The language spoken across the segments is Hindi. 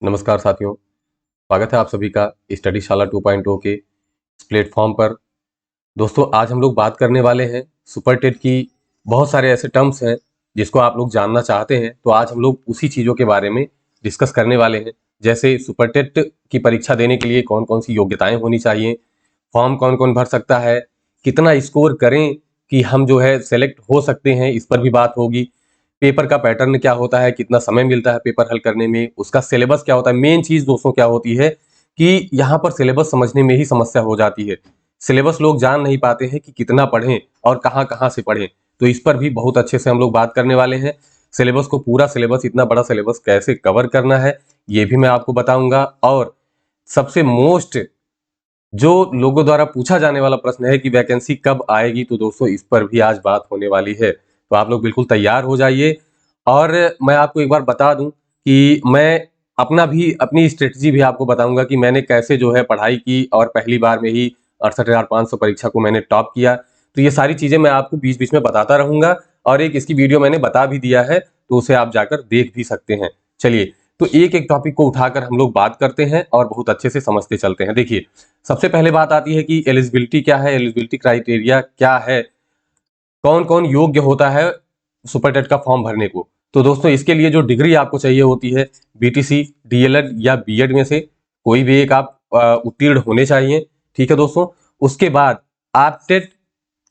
नमस्कार साथियों, स्वागत है आप सभी का स्टडी शाला 2.0 के इस प्लेटफॉर्म पर। दोस्तों, आज हम लोग बात करने वाले हैं सुपर टेट की। बहुत सारे ऐसे टर्म्स हैं जिसको आप लोग जानना चाहते हैं, तो आज हम लोग उसी चीज़ों के बारे में डिस्कस करने वाले हैं। जैसे सुपर टेट की परीक्षा देने के लिए कौन कौन सी योग्यताएं होनी चाहिए, फॉर्म कौन कौन भर सकता है, कितना स्कोर करें कि हम जो है सेलेक्ट हो सकते हैं, इस पर भी बात होगी। पेपर का पैटर्न क्या होता है, कितना समय मिलता है पेपर हल करने में, उसका सिलेबस क्या होता है। मेन चीज दोस्तों क्या होती है कि यहाँ पर सिलेबस समझने में ही समस्या हो जाती है। सिलेबस लोग जान नहीं पाते हैं कि कितना पढ़ें और कहाँ कहाँ से पढ़ें। तो इस पर भी बहुत अच्छे से हम लोग बात करने वाले हैं। सिलेबस को, पूरा सिलेबस, इतना बड़ा सिलेबस कैसे कवर करना है ये भी मैं आपको बताऊंगा। और सबसे मोस्ट जो लोगों द्वारा पूछा जाने वाला प्रश्न है कि वैकेंसी कब आएगी, तो दोस्तों इस पर भी आज बात होने वाली है। तो आप लोग बिल्कुल तैयार हो जाइए। और मैं आपको एक बार बता दूं कि मैं अपनी स्ट्रेटजी भी आपको बताऊंगा कि मैंने कैसे जो है पढ़ाई की और पहली बार में ही 68,500 परीक्षा को मैंने टॉप किया। तो ये सारी चीजें मैं आपको बीच बीच में बताता रहूंगा, और एक इसकी वीडियो मैंने बता भी दिया है, तो उसे आप जाकर देख भी सकते हैं। चलिए, तो एक एक टॉपिक को उठाकर हम लोग बात करते हैं और बहुत अच्छे से समझते चलते हैं। देखिए, सबसे पहले बात आती है कि एलिजिबिलिटी क्या है, एलिजिबिलिटी क्राइटेरिया क्या है, कौन कौन योग्य होता है सुपर टेट का फॉर्म भरने को। तो दोस्तों, इसके लिए जो डिग्री आपको चाहिए होती है, बीटीसी, डीएलएड या बीएड में से कोई भी एक आप उत्तीर्ण होने चाहिए। ठीक है दोस्तों। उसके बाद आप टेट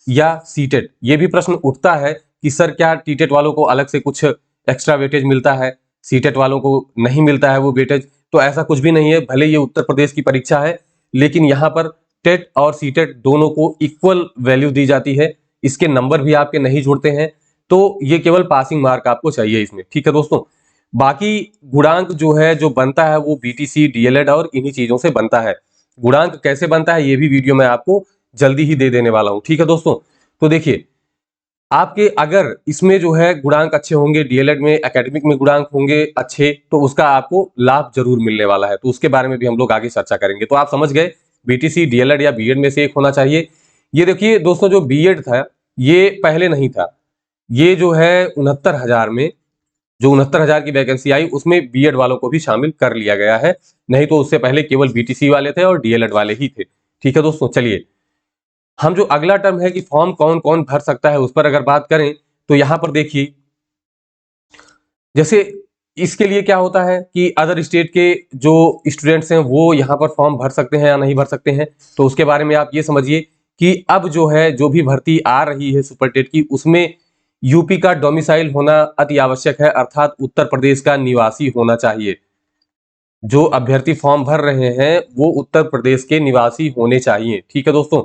या सीटेट, ये भी प्रश्न उठता है कि सर क्या टीटेट वालों को अलग से कुछ एक्स्ट्रा वेटेज मिलता है, सीटेट वालों को नहीं मिलता है वो वेटेज। तो ऐसा कुछ भी नहीं है। भले ये उत्तर प्रदेश की परीक्षा है, लेकिन यहाँ पर टेट और सीटेट दोनों को इक्वल वैल्यू दी जाती है। इसके नंबर भी आपके नहीं जुड़ते हैं, तो ये केवल पासिंग मार्क आपको चाहिए इसमें। ठीक है दोस्तों। बाकी गुणांक जो है, जो बनता है, वो बीटीसी, डीएलएड और इन्हीं चीजों से बनता है। गुणांक कैसे बनता है ये भी वीडियो मैं आपको जल्दी ही दे देने वाला हूं। ठीक है दोस्तों। तो देखिए, आपके अगर इसमें जो है गुणांक अच्छे होंगे, डीएलएड में एकेडमिक में गुणांक होंगे अच्छे, तो उसका आपको लाभ जरूर मिलने वाला है। तो उसके बारे में भी हम लोग आगे चर्चा करेंगे। तो आप समझ गए, बीटीसी, डीएलएड या बीएड में से एक होना चाहिए। ये देखिए दोस्तों, जो बीएड था ये पहले नहीं था। ये जो है 69,000 में, जो 69,000 की वैकेंसी आई, उसमें बीएड वालों को भी शामिल कर लिया गया है। नहीं तो उससे पहले केवल बीटीसी वाले थे और डीएलएड वाले ही थे। ठीक है दोस्तों। चलिए, हम जो अगला टर्म है कि फॉर्म कौन कौन भर सकता है, उस पर अगर बात करें तो यहां पर देखिए, जैसे इसके लिए क्या होता है कि अदर स्टेट के जो स्टूडेंट्स हैं वो यहाँ पर फॉर्म भर सकते हैं या नहीं भर सकते हैं। तो उसके बारे में आप ये समझिए कि अब जो है, जो भी भर्ती आ रही है सुपर टेट की, उसमें यूपी का डोमिसाइल होना अति आवश्यक है, अर्थात उत्तर प्रदेश का निवासी होना चाहिए। जो अभ्यर्थी फॉर्म भर रहे हैं वो उत्तर प्रदेश के निवासी होने चाहिए। ठीक है दोस्तों।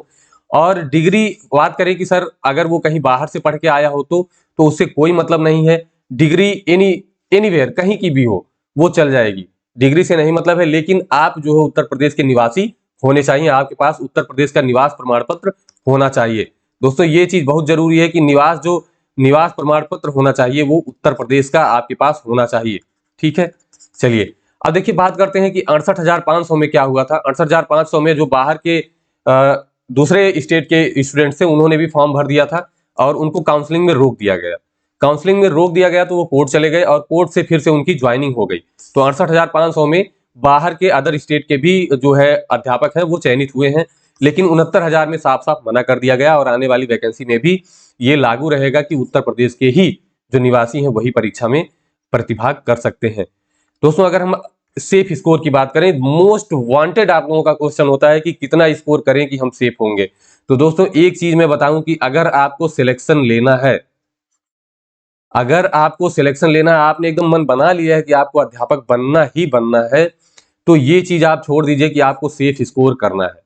और डिग्री बात करें कि सर अगर वो कहीं बाहर से पढ़ के आया हो तो उससे कोई मतलब नहीं है। डिग्री एनीवेयर, कहीं की भी हो, वो चल जाएगी। डिग्री से नहीं मतलब है, लेकिन आप जो है उत्तर प्रदेश के निवासी होने चाहिए। आपके पास उत्तर प्रदेश का निवास प्रमाण पत्र होना चाहिए। दोस्तों, ये चीज बहुत जरूरी है कि निवास प्रमाण पत्र होना चाहिए, वो उत्तर प्रदेश का आपके पास होना चाहिए। ठीक है। चलिए, अब देखिए बात करते हैं कि 68,500 में क्या हुआ था। 68,500 में जो बाहर के दूसरे स्टेट के स्टूडेंट्स थे, उन्होंने भी फॉर्म भर दिया था और उनको काउंसलिंग में रोक दिया गया। काउंसलिंग में रोक दिया गया तो वो कोर्ट चले गए और कोर्ट से फिर से उनकी ज्वाइनिंग हो गई। तो 68,500 में बाहर के अदर स्टेट के भी जो है अध्यापक हैं वो चयनित हुए हैं। लेकिन 69,000 में साफ साफ मना कर दिया गया, और आने वाली वैकेंसी में भी ये लागू रहेगा कि उत्तर प्रदेश के ही जो निवासी हैं वही परीक्षा में प्रतिभाग कर सकते हैं। दोस्तों, अगर हम सेफ स्कोर की बात करें, मोस्ट वांटेड आप लोगों का क्वेश्चन होता है कि कितना स्कोर करें कि हम सेफ होंगे। तो दोस्तों, एक चीज मैं बताऊं कि अगर आपको सिलेक्शन लेना है, अगर आपको सिलेक्शन लेना है, आपने एकदम मन बना लिया है कि आपको अध्यापक बनना ही बनना है, तो ये चीज आप छोड़ दीजिए कि आपको सेफ स्कोर करना है।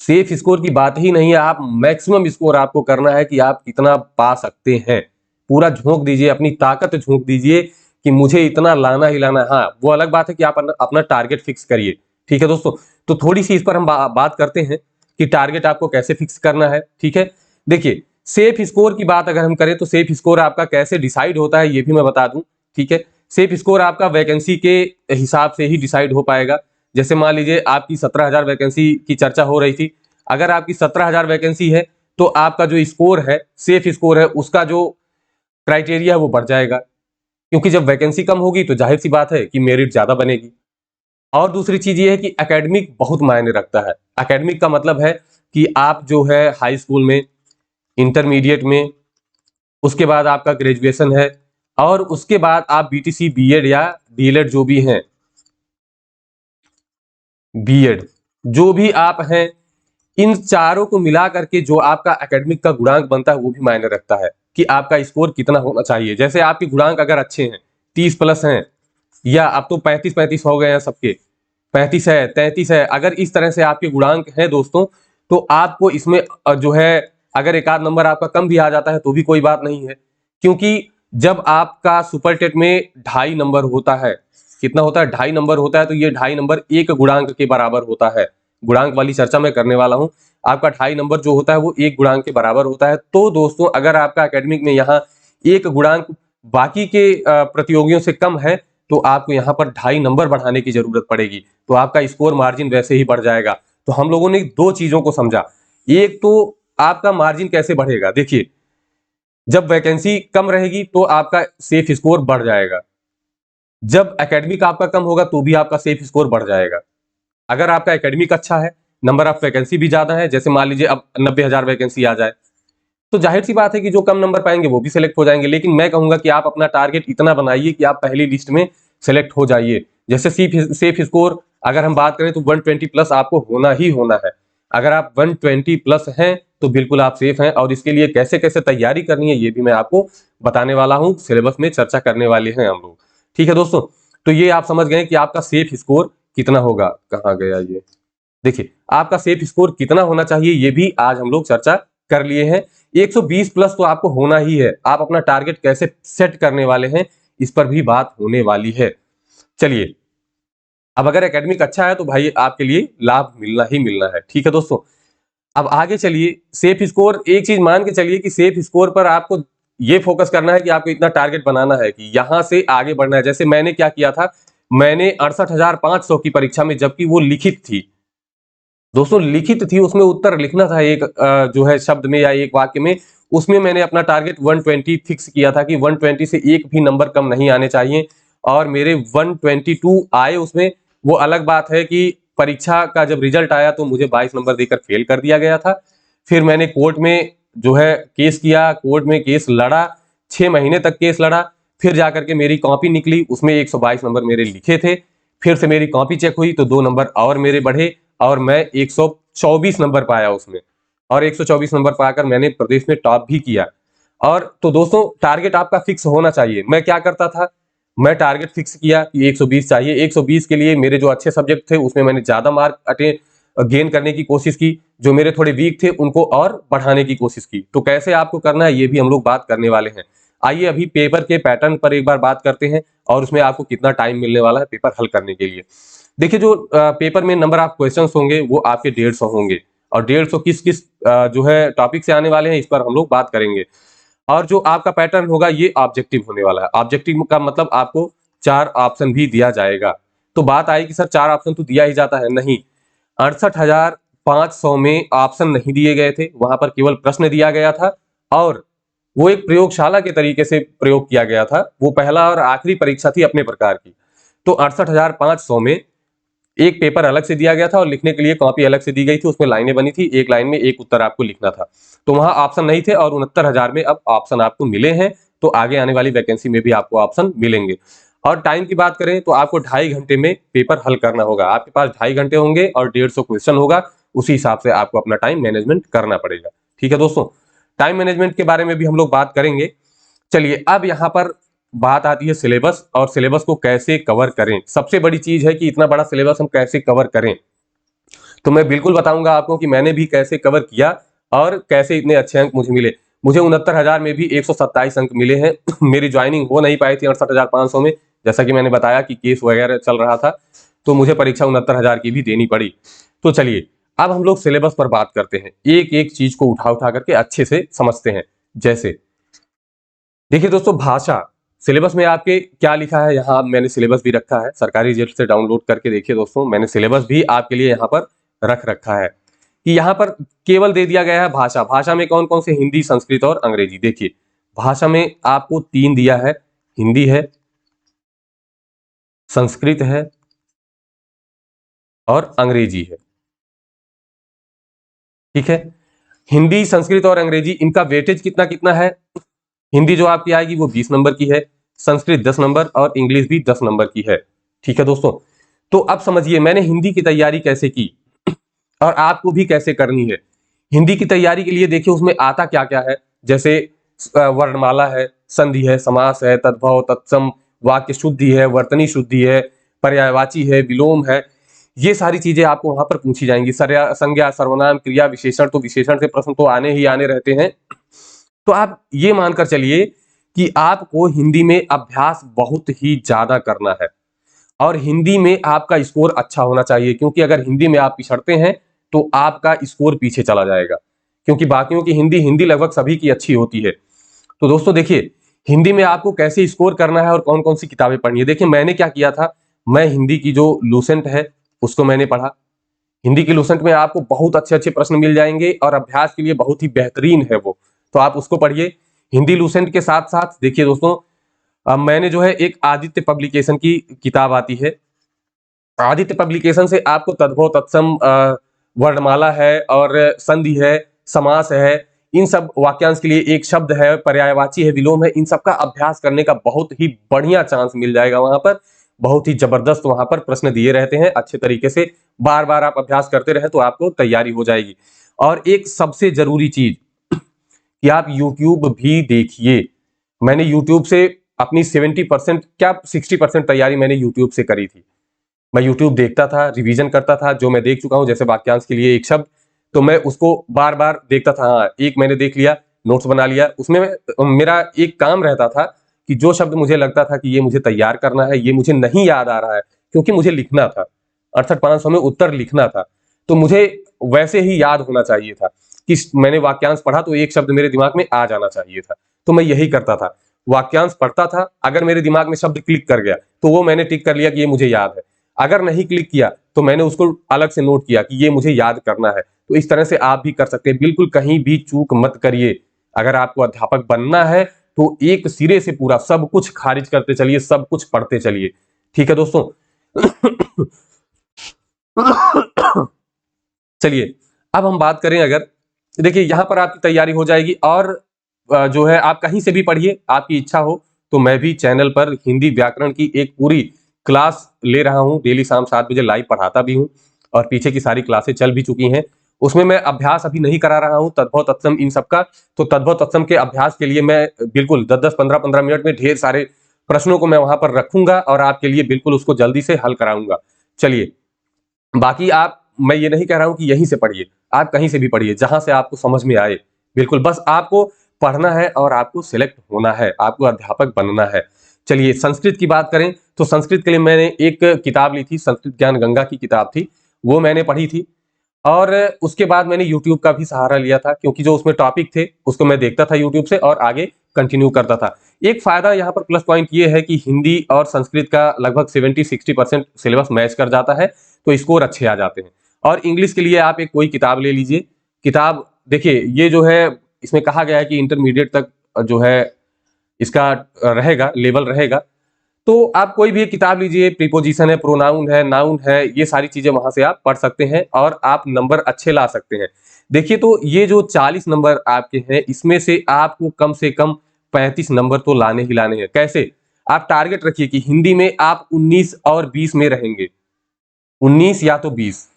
सेफ स्कोर की बात ही नहीं है, आप मैक्सिमम स्कोर आपको करना है कि आप कितना पा सकते हैं। पूरा झोंक दीजिए, अपनी ताकत झोंक दीजिए कि मुझे इतना लाना ही लाना है। हाँ, वो अलग बात है कि आप अपना टारगेट फिक्स करिए। ठीक है दोस्तों। तो थोड़ी सी इस पर हम बात करते हैं कि टारगेट आपको कैसे फिक्स करना है। ठीक है। देखिए, सेफ स्कोर की बात अगर हम करें तो सेफ स्कोर आपका कैसे डिसाइड होता है ये भी मैं बता दूं। ठीक है। सेफ स्कोर आपका वैकेंसी के हिसाब से ही डिसाइड हो पाएगा। जैसे मान लीजिए आपकी 17,000 वैकेंसी की चर्चा हो रही थी। अगर आपकी 17,000 वैकेंसी है तो आपका जो स्कोर है, सेफ स्कोर है, उसका जो क्राइटेरिया है वो बढ़ जाएगा। क्योंकि जब वैकेंसी कम होगी तो जाहिर सी बात है कि मेरिट ज्यादा बनेगी। और दूसरी चीज ये है कि एकेडमिक बहुत मायने रखता है। एकेडमिक का मतलब है कि आप जो है हाई स्कूल में, इंटरमीडिएट में, उसके बाद आपका ग्रेजुएशन है, और उसके बाद आप बीटीसी, बीएड या डीएलएड जो भी हैं, बीएड जो भी आप हैं, इन चारों को मिला करके जो आपका एकेडमिक का गुणांक बनता है वो भी मायने रखता है कि आपका स्कोर कितना होना चाहिए। जैसे आपके गुणांक अगर अच्छे हैं, 30 प्लस हैं, या अब तो 35-35 हो गए हैं सबके, 35 है, 33 है, अगर इस तरह से आपके गुणांक हैं दोस्तों, तो आपको इसमें जो है अगर एक आध नंबर आपका कम भी आ जाता है तो भी कोई बात नहीं है, क्योंकि जब आपका सुपर टेट में 2.5 नंबर होता है, कितना होता है, 2.5 नंबर होता है, तो ये 2.5 नंबर एक गुणांक के बराबर होता है। गुणांक वाली चर्चा मैं करने वाला हूं। आपका 2.5 नंबर जो होता है वो एक गुणांक के बराबर होता है। तो दोस्तों अगर आपका एकेडमिक में यहाँ एक गुणांक बाकी के प्रतियोगियों से कम है, तो आपको यहाँ पर 2.5 नंबर बढ़ाने की जरूरत पड़ेगी, तो आपका स्कोर मार्जिन वैसे ही बढ़ जाएगा। तो हम लोगों ने दो चीजों को समझा। एक तो आपका मार्जिन कैसे बढ़ेगा, देखिए, जब वैकेंसी कम रहेगी तो आपका सेफ स्कोर बढ़ जाएगा, जब एकेडमिक आपका कम होगा तो भी आपका सेफ स्कोर बढ़ जाएगा। अगर आपका एकेडमिक अच्छा है, नंबर ऑफ वैकेंसी भी ज्यादा है, जैसे मान लीजिए अब 90,000 वैकेंसी आ जाए, तो जाहिर सी बात है कि जो कम नंबर पाएंगे वो भी सिलेक्ट हो जाएंगे। लेकिन मैं कहूंगा कि आप अपना टारगेट इतना बनाइए कि आप पहली लिस्ट में सिलेक्ट हो जाइए। जैसे सेफ स्कोर अगर हम बात करें तो 120 प्लस आपको होना ही होना है। अगर आप 120 प्लस हैं तो बिल्कुल आप सेफ हैं, और इसके लिए कैसे कैसे तैयारी करनी है ये भी मैं आपको बताने वाला हूं, सिलेबस में चर्चा करने वाले हैं हम लोग। ठीक है दोस्तों, तो ये आप समझ गए कि आपका सेफ स्कोर कितना होगा। कहाँ गया ये, देखिए आपका सेफ स्कोर कितना होना चाहिए ये भी आज हम लोग चर्चा कर लिए हैं। 120 प्लस तो आपको होना ही है। आप अपना टारगेट कैसे सेट करने वाले हैं इस पर भी बात होने वाली है। चलिए, अब अगर एकेडमिक अच्छा है तो भाई आपके लिए लाभ मिलना ही मिलना है। ठीक है दोस्तों, अब आगे चलिए। सेफ स्कोर, एक चीज मान के चलिए कि सेफ स्कोर पर आपको ये फोकस करना है कि आपको इतना टारगेट बनाना है कि यहां से आगे बढ़ना है। जैसे मैंने क्या किया था, मैंने 68,500 की परीक्षा में, जबकि वो लिखित थी दोस्तों, लिखित थी, उसमें उत्तर लिखना था एक जो है शब्द में या एक वाक्य में, उसमें मैंने अपना टारगेट 120 फिक्स किया था कि 120 से एक भी नंबर कम नहीं आने चाहिए, और मेरे 122 आए उसमें। वो अलग बात है कि परीक्षा का जब रिजल्ट आया तो मुझे 22 नंबर देकर फेल कर दिया गया था। फिर मैंने कोर्ट में जो है केस किया, कोर्ट में केस लड़ा, 6 महीने तक केस लड़ा, फिर जाकर के मेरी कॉपी निकली, उसमें 122 नंबर मेरे लिखे थे। फिर से मेरी कॉपी चेक हुई तो 2 नंबर और मेरे बढ़े, और मैं 124 नंबर पाया उसमें, और 124 नंबर पाकर मैंने प्रदेश में टॉप भी किया। और तो दोस्तों टारगेट आपका फिक्स होना चाहिए। मैं क्या करता था, मैं टारगेट फिक्स किया कि 120 चाहिए। 120 के लिए मेरे जो अच्छे सब्जेक्ट थे उसमें मैंने ज्यादा मार्क गेन करने की कोशिश की, जो मेरे थोड़े वीक थे उनको और बढ़ाने की कोशिश की। तो कैसे आपको करना है ये भी हम लोग बात करने वाले हैं। आइए अभी पेपर के पैटर्न पर एक बार बात करते हैं, और उसमें आपको कितना टाइम मिलने वाला है पेपर हल करने के लिए। देखिए, जो पेपर में नंबर ऑफ क्वेश्चंस होंगे वो आपके 150 होंगे, और 150 किस किस जो है टॉपिक से आने वाले हैं इस पर हम लोग बात करेंगे। और जो आपका पैटर्न होगा ये ऑब्जेक्टिव होने वाला है। ऑब्जेक्टिव का मतलब आपको 4 ऑप्शन भी दिया जाएगा। तो बात आई कि सर 4 ऑप्शन तो दिया ही जाता है, नहीं, 68,500 में ऑप्शन नहीं दिए गए थे, वहां पर केवल प्रश्न दिया गया था, और वो एक प्रयोगशाला के तरीके से प्रयोग किया गया था। वो पहला और आखिरी परीक्षा थी अपने प्रकार की। तो 68,500 में एक पेपर अलग से दिया गया था, और लिखने के लिए कॉपी अलग से दी गई थी, उसमें लाइनें बनी थी, एक लाइन में एक उत्तर आपको लिखना था। तो वहां ऑप्शन नहीं थे, और 69,000 में अब ऑप्शन आपको मिले हैं। तो आगे आने वाली वैकेंसी में भी आपको ऑप्शन मिलेंगे। और टाइम की बात करें तो आपको 2.5 घंटे में पेपर हल करना होगा। आपके पास 2.5 घंटे होंगे और 150 क्वेश्चन होगा, उसी हिसाब से आपको अपना टाइम मैनेजमेंट करना पड़ेगा। ठीक है दोस्तों, टाइम मैनेजमेंट के बारे में भी हम लोग बात करेंगे। चलिए, अब यहाँ पर बात आती है सिलेबस, और सिलेबस को कैसे कवर करें। सबसे बड़ी चीज है कि इतना बड़ा सिलेबस हम कैसे कवर करें। तो मैं बिल्कुल बताऊंगा आपको कि मैंने भी कैसे कवर किया, और कैसे इतने अच्छे अंक मुझे मिले। मुझे 69,000 में भी 127 अंक मिले हैं। मेरी ज्वाइनिंग हो नहीं पाई थी 68,500 में, जैसा कि मैंने बताया कि केस वगैरह चल रहा था, तो मुझे परीक्षा 69,000 की भी देनी पड़ी। तो चलिए, अब हम लोग सिलेबस पर बात करते हैं, एक एक चीज को उठा उठा करके अच्छे से समझते हैं। जैसे देखिए दोस्तों, भाषा, सिलेबस में आपके क्या लिखा है, यहाँ मैंने सिलेबस भी रखा है, सरकारी जेल से डाउनलोड करके देखिए दोस्तों, मैंने सिलेबस भी आपके लिए यहाँ पर रख रखा है कि यहाँ पर केवल दे दिया गया है भाषा। भाषा में कौन कौन से, हिंदी, संस्कृत और अंग्रेजी। देखिए, भाषा में आपको 3 दिया है, हिंदी है, संस्कृत है, और अंग्रेजी है। ठीक है, हिंदी, संस्कृत और अंग्रेजी, इनका वेटेज कितना कितना है? हिंदी जो आपकी आएगी वो 20 नंबर की है, संस्कृत 10 नंबर और इंग्लिश भी 10 नंबर की है। ठीक है दोस्तों, तो अब समझिए मैंने हिंदी की तैयारी कैसे की और आपको भी कैसे करनी है। हिंदी की तैयारी के लिए देखिए उसमें आता क्या क्या है, जैसे वर्णमाला है, संधि है, समास है, तद्भव, तत्सम, वाक्य शुद्धि है, वर्तनी शुद्धि है, पर्यायवाची है, विलोम है। ये सारी चीजें आपको वहां पर पूछी जाएंगी। संज्ञा, सर्वनाम, क्रिया, विशेषण, तो विशेषण से प्रश्न तो आने ही आने रहते हैं। तो आप ये मानकर चलिए कि आपको हिंदी में अभ्यास बहुत ही ज्यादा करना है और हिंदी में आपका स्कोर अच्छा होना चाहिए, क्योंकि अगर हिंदी में आप पिछड़ते हैं तो आपका स्कोर पीछे चला जाएगा, क्योंकि बाकियों की हिंदी हिंदी लगभग सभी की अच्छी होती है। तो दोस्तों देखिए, हिंदी में आपको कैसे स्कोर करना है और कौन कौन सी किताबें पढ़नी है। देखिए मैंने क्या किया था, मैं हिंदी की जो लूसेंट है उसको मैंने पढ़ा। हिंदी की लूसेंट में आपको बहुत अच्छे अच्छे प्रश्न मिल जाएंगे और अभ्यास के लिए बहुत ही बेहतरीन है वो, तो आप उसको पढ़िए। हिंदी लूसेंट के साथ साथ देखिए दोस्तों, अब मैंने जो है एक आदित्य पब्लिकेशन की किताब आती है, आदित्य पब्लिकेशन से आपको तद्भव, तत्सम, वर्णमाला है और संधि है, समास है, इन सब वाक्यांश के लिए एक शब्द है, पर्यायवाची है, विलोम है, इन सब का अभ्यास करने का बहुत ही बढ़िया चांस मिल जाएगा वहां पर। बहुत ही जबरदस्त वहां पर प्रश्न दिए रहते हैं अच्छे तरीके से, बार बार आप अभ्यास करते रहे तो आपको तैयारी हो जाएगी। और एक सबसे जरूरी चीज कि आप यूट्यूब भी देखिए। मैंने यूट्यूब से अपनी 70% क्या 60% तैयारी मैंने यूट्यूब से करी थी। मैं यूट्यूब देखता था, रिवीजन करता था, जो मैं देख चुका हूं, जैसे वाक्यांश के लिए एक शब्द, तो मैं उसको बार बार देखता था। हाँ, एक मैंने देख लिया, नोट्स बना लिया, उसमें मेरा एक काम रहता था कि जो शब्द मुझे लगता था कि ये मुझे तैयार करना है, ये मुझे नहीं याद आ रहा है, क्योंकि मुझे लिखना था 68-500 में उत्तर लिखना था, तो मुझे वैसे ही याद होना चाहिए था कि मैंने वाक्यांश पढ़ा तो एक शब्द मेरे दिमाग में आ जाना चाहिए था। तो मैं यही करता था, वाक्यांश पढ़ता था, अगर मेरे दिमाग में शब्द क्लिक कर गया तो वो मैंने टिक कर लिया कि ये मुझे याद है, अगर नहीं क्लिक किया तो मैंने उसको अलग से नोट किया कि ये मुझे याद करना है। तो इस तरह से आप भी कर सकते हैं, बिल्कुल कहीं भी चूक मत करिए। अगर आपको अध्यापक बनना है तो एक सिरे से पूरा सब कुछ खारिज करते चलिए, सब कुछ पढ़ते चलिए। ठीक है दोस्तों। चलिए अब हम बात करें, अगर देखिए यहां पर आपकी तैयारी हो जाएगी और जो है आप कहीं से भी पढ़िए, आपकी इच्छा हो तो मैं भी चैनल पर हिंदी व्याकरण की एक पूरी क्लास ले रहा हूं, डेली शाम 7 बजे लाइव पढ़ाता भी हूं और पीछे की सारी क्लासें चल भी चुकी हैं। उसमें मैं अभ्यास अभी नहीं करा रहा हूं, तद्भव तत्सम इन सबका। तो तद्भव तत्सम के अभ्यास के लिए मैं बिल्कुल 10-10, 15-15 मिनट में ढेर सारे प्रश्नों को मैं वहां पर रखूंगा और आपके लिए बिल्कुल उसको जल्दी से हल कराऊंगा। चलिए, बाकी आप, मैं ये नहीं कह रहा हूं कि यहीं से पढ़िए, आप कहीं से भी पढ़िए जहां से आपको समझ में आए। बिल्कुल बस आपको पढ़ना है और आपको सिलेक्ट होना है, आपको अध्यापक बनना है। चलिए संस्कृत की बात करें तो संस्कृत के लिए मैंने एक किताब ली थी, संस्कृत ज्ञान गंगा की किताब थी, वो मैंने पढ़ी थी। और उसके बाद मैंने यूट्यूब का भी सहारा लिया था, क्योंकि जो उसमें टॉपिक थे उसको मैं देखता था यूट्यूब से और आगे कंटिन्यू करता था। एक फायदा यहाँ पर प्लस पॉइंट ये है कि हिंदी और संस्कृत का लगभग 70-60% सिलेबस मैच कर जाता है, तो स्कोर अच्छे आ जाते हैं। और इंग्लिश के लिए आप एक कोई किताब ले लीजिए। किताब देखिए, ये जो है इसमें कहा गया है कि इंटरमीडिएट तक जो है इसका रहेगा, लेवल रहेगा। तो आप कोई भी एक किताब लीजिए, प्रीपोजिशन है, प्रोनाउन है, नाउन है, ये सारी चीजें वहां से आप पढ़ सकते हैं और आप नंबर अच्छे ला सकते हैं। देखिए, तो ये जो 40 नंबर आपके हैं, इसमें से आपको कम से कम 35 नंबर तो लाने ही लाने हैं। कैसे? आप टारगेट रखिए कि हिंदी में आप 19 और 20 में रहेंगे, 19 या तो 20,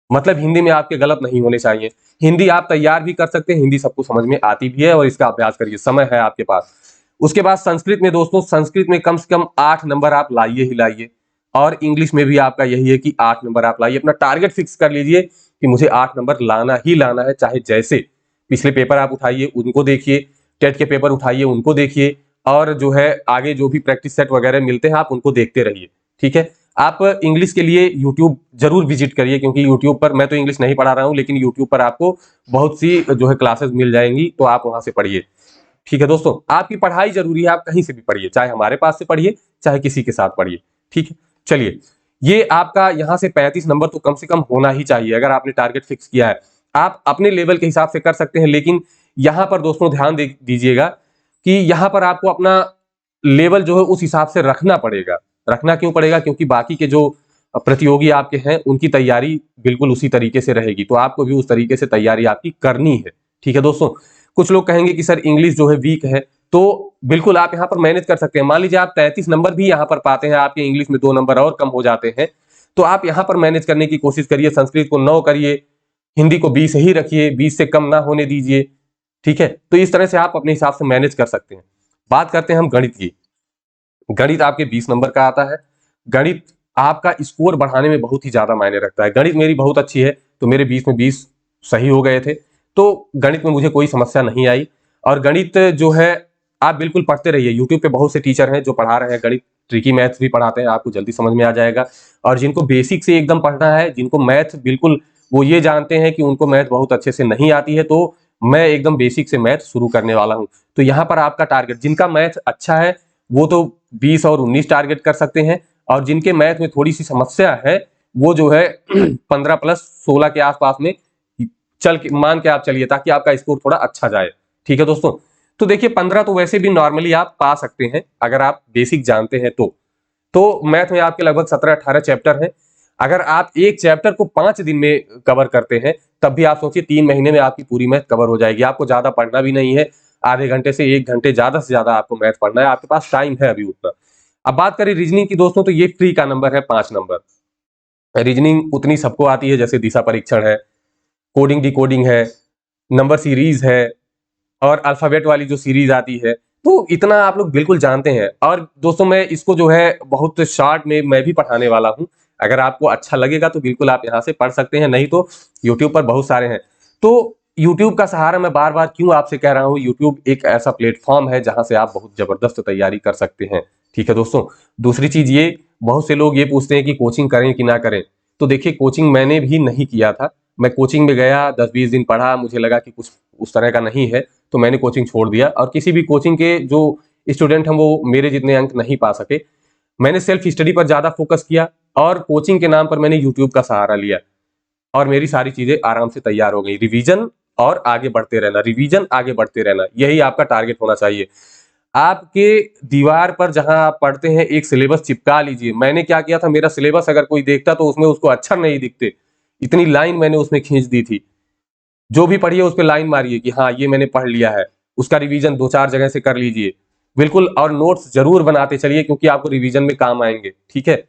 मतलब हिंदी में आपके गलत नहीं होने चाहिए। हिंदी आप तैयार भी कर सकते हैं, हिंदी सबको समझ में आती भी है और इसका अभ्यास करिए, समय है आपके पास। उसके बाद संस्कृत में दोस्तों, संस्कृत में कम से कम 8 नंबर आप लाइए ही लाइए, और इंग्लिश में भी आपका यही है कि 8 नंबर आप लाइए। अपना टारगेट फिक्स कर लीजिए कि मुझे 8 नंबर लाना ही लाना है, चाहे जैसे। पिछले पेपर आप उठाइए, उनको देखिए, टेट के पेपर उठाइए, उनको देखिए, और जो है आगे जो भी प्रैक्टिस सेट वगैरह मिलते हैं आप उनको देखते रहिए। ठीक है, आप इंग्लिश के लिए यूट्यूब जरूर विजिट करिए, क्योंकि यूट्यूब पर, मैं तो इंग्लिश नहीं पढ़ा रहा हूं, लेकिन यूट्यूब पर आपको बहुत सी जो है क्लासेस मिल जाएंगी, तो आप वहां से पढ़िए। ठीक है दोस्तों, आपकी पढ़ाई जरूरी है, आप कहीं से भी पढ़िए, चाहे हमारे पास से पढ़िए, चाहे किसी के साथ पढ़िए। ठीक है, चलिए, ये आपका यहां से 35 नंबर तो कम से कम होना ही चाहिए अगर आपने टारगेट फिक्स किया है। आप अपने लेवल के हिसाब से कर सकते हैं, लेकिन यहां पर दोस्तों ध्यान दीजिएगा कि यहां पर आपको अपना लेवल जो है उस हिसाब से रखना पड़ेगा। रखना क्यों पड़ेगा? क्योंकि बाकी के जो प्रतियोगी आपके हैं उनकी तैयारी बिल्कुल उसी तरीके से रहेगी, तो आपको भी उस तरीके से तैयारी आपकी करनी है। ठीक है दोस्तों, कुछ लोग कहेंगे कि सर इंग्लिश जो है वीक है, तो बिल्कुल आप यहाँ पर मैनेज कर सकते हैं। मान लीजिए आप 33 नंबर भी यहाँ पर पाते हैं, आपके इंग्लिश में 2 नंबर और कम हो जाते हैं, तो आप यहाँ पर मैनेज करने की कोशिश करिए। संस्कृत को 9 करिए, हिंदी को 20 ही रखिए, 20 से कम ना होने दीजिए। ठीक है, तो इस तरह से आप अपने हिसाब से मैनेज कर सकते हैं। बात करते हैं हम गणित की। गणित आपके 20 नंबर का आता है। गणित आपका स्कोर बढ़ाने में बहुत ही ज्यादा मायने रखता है। गणित मेरी बहुत अच्छी है, तो मेरे 20 में 20 सही हो गए थे, तो गणित में मुझे कोई समस्या नहीं आई। और गणित जो है आप बिल्कुल पढ़ते रहिए। यूट्यूब पे बहुत से टीचर हैं जो पढ़ा रहे हैं गणित, ट्रिकी मैथ्स भी पढ़ाते हैं, आपको जल्दी समझ में आ जाएगा। और जिनको बेसिक से एकदम पढ़ना है, जिनको मैथ बिल्कुल वो ये जानते हैं कि उनको मैथ बहुत अच्छे से नहीं आती है, तो मैं एकदम बेसिक से मैथ शुरू करने वाला हूं। तो यहाँ पर आपका टारगेट, जिनका मैथ अच्छा है वो तो 20 और 19 टारगेट कर सकते हैं, और जिनके मैथ में थोड़ी सी समस्या है वो जो है 15 प्लस 16 के आसपास में चल के मान के आप चलिए, ताकि आपका स्कोर थोड़ा अच्छा जाए। ठीक है दोस्तों, तो देखिए 15 तो वैसे भी नॉर्मली आप पा सकते हैं अगर आप बेसिक जानते हैं तो मैथ में आपके लगभग 17-18 चैप्टर हैं। अगर आप एक चैप्टर को 5 दिन में कवर करते हैं, तब भी आप सोचिए 3 महीने में आपकी पूरी मैथ कवर हो जाएगी। आपको ज्यादा पढ़ना भी नहीं है, आधे घंटे से 1 घंटे ज्यादा से ज्यादा आपको मैथ पढ़ना है, आपके पास टाइम है अभी उतना। अब बात करें रीजनिंग की दोस्तों, तो ये फ्री का नंबर है 5 नंबर। रीजनिंग उतनी सबको आती है, जैसे दिशा परीक्षण है, कोडिंग डिकोडिंग है, नंबर सीरीज है, और अल्फाबेट वाली जो सीरीज आती है, तो इतना आप लोग बिल्कुल जानते हैं। और दोस्तों मैं इसको जो है बहुत शॉर्ट में मैं भी पढ़ाने वाला हूं। अगर आपको अच्छा लगेगा तो बिल्कुल आप यहाँ से पढ़ सकते हैं, नहीं तो यूट्यूब पर बहुत सारे हैं। तो यूट्यूब का सहारा मैं बार बार क्यों आपसे कह रहा हूँ, यूट्यूब एक ऐसा प्लेटफॉर्म है जहां से आप बहुत जबरदस्त तैयारी कर सकते हैं। ठीक है दोस्तों, दूसरी चीज ये, बहुत से लोग ये पूछते हैं कि कोचिंग करें कि ना करें। तो देखिए कोचिंग मैंने भी नहीं किया था। मैं कोचिंग में गया, 10-20 दिन पढ़ा, मुझे लगा कि कुछ उस तरह का नहीं है, तो मैंने कोचिंग छोड़ दिया। और किसी भी कोचिंग के जो स्टूडेंट हैं वो मेरे जितने अंक नहीं पा सके। मैंने सेल्फ स्टडी पर ज्यादा फोकस किया, और कोचिंग के नाम पर मैंने यूट्यूब का सहारा लिया, और मेरी सारी चीजें आराम से तैयार हो गई। रिवीजन और आगे बढ़ते रहना, रिवीजन आगे बढ़ते रहना, यही आपका टारगेट होना चाहिए। आपके दीवार पर जहां आप पढ़ते हैं एक सिलेबस चिपका लीजिए। मैंने क्या किया था, मेरा सिलेबस अगर कोई देखता तो उसमें उसको अक्षर नहीं दिखते, इतनी लाइन मैंने उसमें खींच दी थी। जो भी पढ़िए उस पर लाइन मारिए कि हाँ ये मैंने पढ़ लिया है। उसका रिवीजन 2-4 जगह से कर लीजिए बिल्कुल, और नोट्स जरूर बनाते चलिए, क्योंकि आपको रिवीजन में काम आएंगे। ठीक है,